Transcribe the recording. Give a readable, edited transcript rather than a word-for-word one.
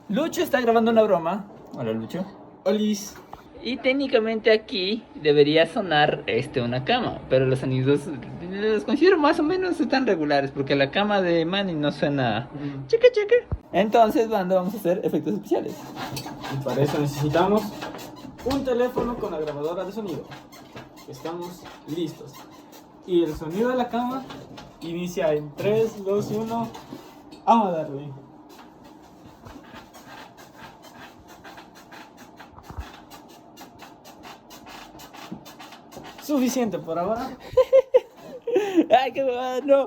Lucho está grabando una broma. Hola, Lucho. Olis. Y técnicamente aquí debería sonar una cama, pero los sonidos los considero más o menos tan regulares, porque la cama de Manny no suena chica chica. Entonces, banda, vamos a hacer efectos especiales. Y para eso necesitamos un teléfono con la grabadora de sonido. Estamos listos. Y el sonido de la cama inicia en 3, 2, 1. Vamos a darle. Suficiente por ahora. Ay, qué bueno.